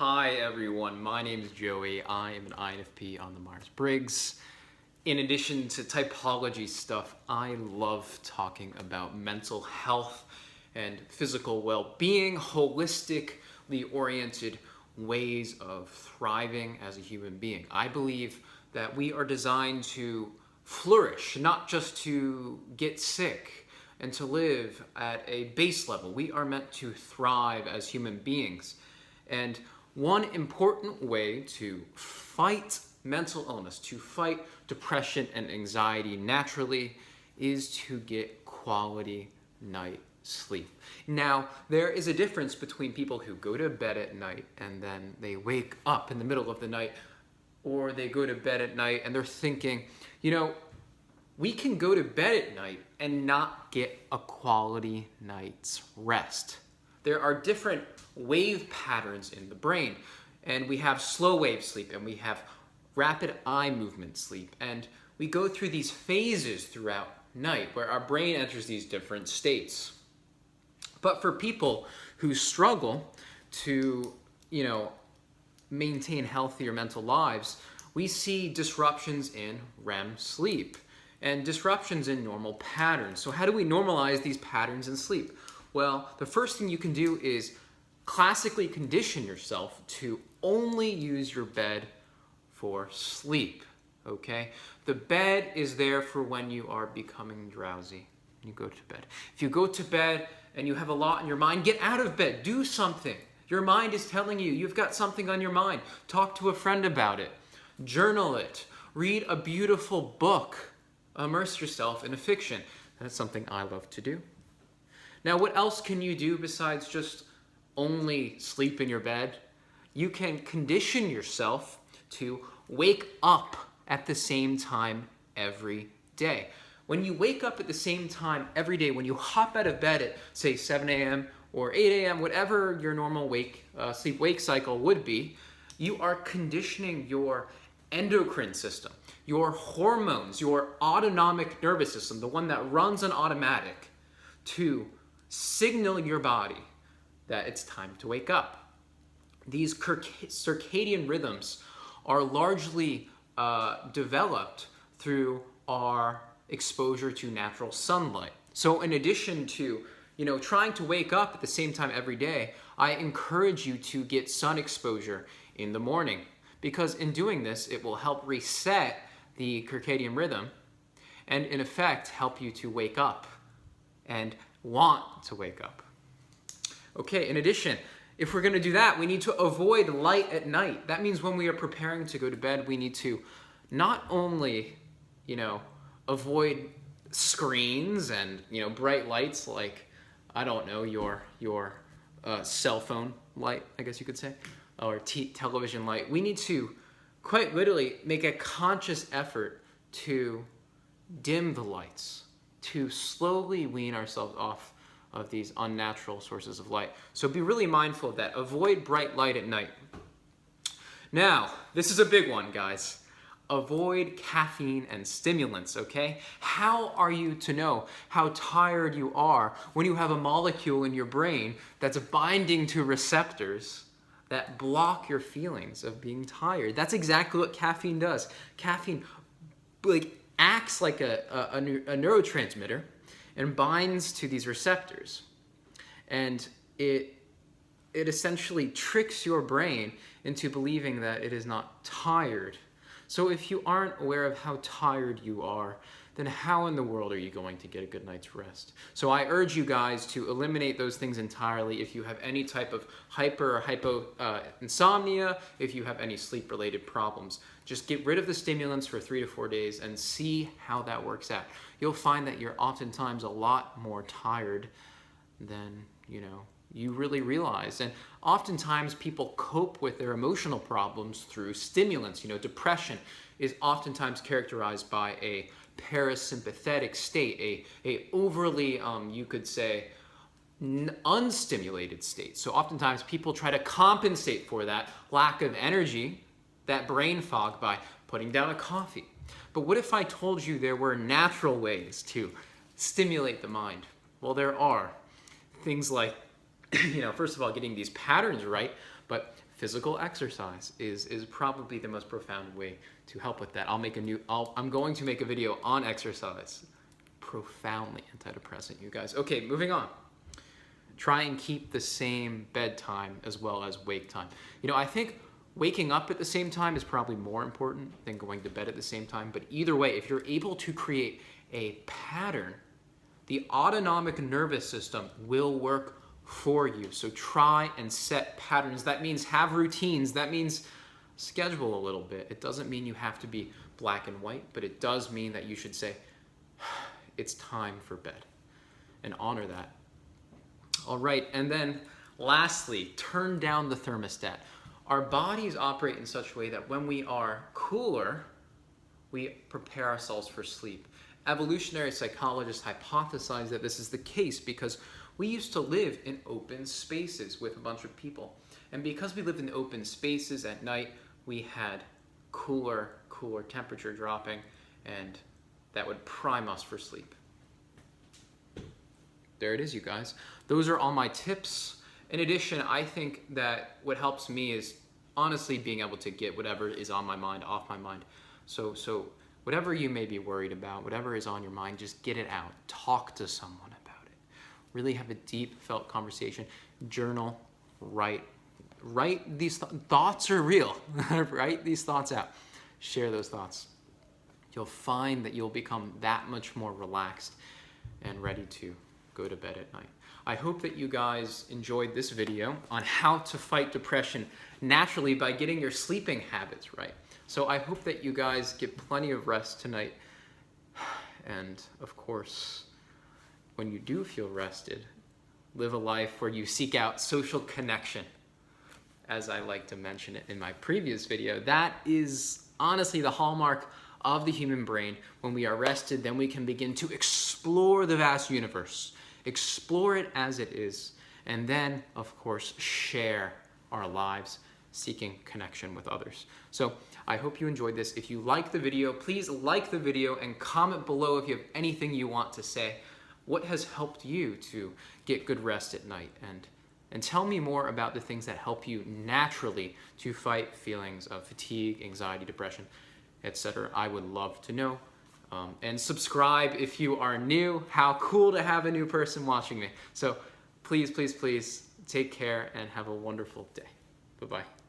Hi everyone, my name is Joey. I am an INFP on the Myers-Briggs. In addition to typology stuff, I love talking about mental health and physical well-being, holistically oriented ways of thriving as a human being. I believe that we are designed to flourish, not just to get sick and to live at a base level. We are meant to thrive as human beings. And one important way to fight mental illness, to fight depression and anxiety naturally, is to get quality night sleep. Now, there is a difference between people who go to bed at night and then they wake up in the middle of the night, or they go to bed at night and they're thinking, we can go to bed at night and not get a quality night's rest. There are different wave patterns in the brain, and we have slow wave sleep and we have rapid eye movement sleep, and we go through these phases throughout night where our brain enters these different states. But for people who struggle to, maintain healthier mental lives, we see disruptions in REM sleep and disruptions in normal patterns. So how do we normalize these patterns in sleep? Well, the first thing you can do is classically condition yourself to only use your bed for sleep, okay? The bed is there for when you are becoming drowsy. You go to bed. If you go to bed and you have a lot in your mind, get out of bed, do something. Your mind is telling you you've got something on your mind. Talk to a friend about it. Journal it. Read a beautiful book. Immerse yourself in a fiction. That's something I love to do. Now, what else can you do besides just only sleep in your bed? You can condition yourself to wake up at the same time every day. When you wake up at the same time every day, when you hop out of bed at, say, 7 a.m. or 8 a.m., whatever your normal sleep-wake cycle would be, you are conditioning your endocrine system, your hormones, your autonomic nervous system, the one that runs on automatic, to signal your body that it's time to wake up. These circadian rhythms are largely developed through our exposure to natural sunlight. So in addition to trying to wake up at the same time every day, I encourage you to get sun exposure in the morning, because in doing this, it will help reset the circadian rhythm and in effect help you to wake up and want to wake up. Okay, in addition, if we're going to do that, we need to avoid light at night. That means when we are preparing to go to bed, we need to not only, avoid screens and, bright lights like, I don't know, your cell phone light, I guess you could say, or television light. We need to quite literally make a conscious effort to dim the lights, to slowly wean ourselves off of these unnatural sources of light. So be really mindful of that. Avoid bright light at night. Now, this is a big one, guys. Avoid caffeine and stimulants, okay? How are you to know how tired you are when you have a molecule in your brain that's binding to receptors that block your feelings of being tired? That's exactly what caffeine does. Caffeine acts like a neurotransmitter and binds to these receptors. And it essentially tricks your brain into believing that it is not tired. So if you aren't aware of how tired you are, then how in the world are you going to get a good night's rest? So I urge you guys to eliminate those things entirely. If you have any type of hyper or hypo insomnia, if you have any sleep-related problems, just get rid of the stimulants for 3 to 4 days and see how that works out. You'll find that you're oftentimes a lot more tired than, you really realize. And oftentimes people cope with their emotional problems through stimulants. Depression is oftentimes characterized by a parasympathetic state, a overly, you could say, unstimulated state. So oftentimes people try to compensate for that lack of energy, that brain fog, by putting down a coffee. But what if I told you there were natural ways to stimulate the mind? Well, there are things like, first of all, getting these patterns right, But physical exercise is probably the most profound way to help with that. I'm going to make a video on exercise. Profoundly antidepressant, you guys. Okay, moving on. Try and keep the same bedtime as well as wake time. You know, I think waking up at the same time is probably more important than going to bed at the same time. But either way, if you're able to create a pattern, the autonomic nervous system will work for you. So try and set patterns. That means have routines. That means schedule a little bit. It doesn't mean you have to be black and white, but it does mean that you should say, it's time for bed, and honor that. All right, and then lastly, turn down the thermostat. Our bodies operate in such a way that when we are cooler, we prepare ourselves for sleep. Evolutionary psychologists hypothesize that this is the case because we used to live in open spaces with a bunch of people. And because we lived in open spaces at night, we had cooler temperature dropping, and that would prime us for sleep. There it is, you guys. Those are all my tips. In addition, I think that what helps me is honestly being able to get whatever is on my mind off my mind. So whatever you may be worried about, whatever is on your mind, just get it out. Talk to someone about it. Really have a deep felt conversation. Journal, write these thoughts are real. Write these thoughts out. Share those thoughts. You'll find that you'll become that much more relaxed and ready to go to bed at night. I hope that you guys enjoyed this video on how to fight depression naturally by getting your sleeping habits right. So I hope that you guys get plenty of rest tonight. And of course, when you do feel rested, live a life where you seek out social connection. As I like to mention it in my previous video, that is honestly the hallmark of the human brain. When we are rested, then we can begin to explore the vast universe, explore it as it is, and then, of course, share our lives, seeking connection with others. So I hope you enjoyed this. If you like the video, please like the video and comment below if you have anything you want to say. What has helped you to get good rest at night? And tell me more about the things that help you naturally to fight feelings of fatigue, anxiety, depression, etc. I would love to know. And subscribe if you are new. How cool to have a new person watching me. So please, please, please take care and have a wonderful day. Bye-bye.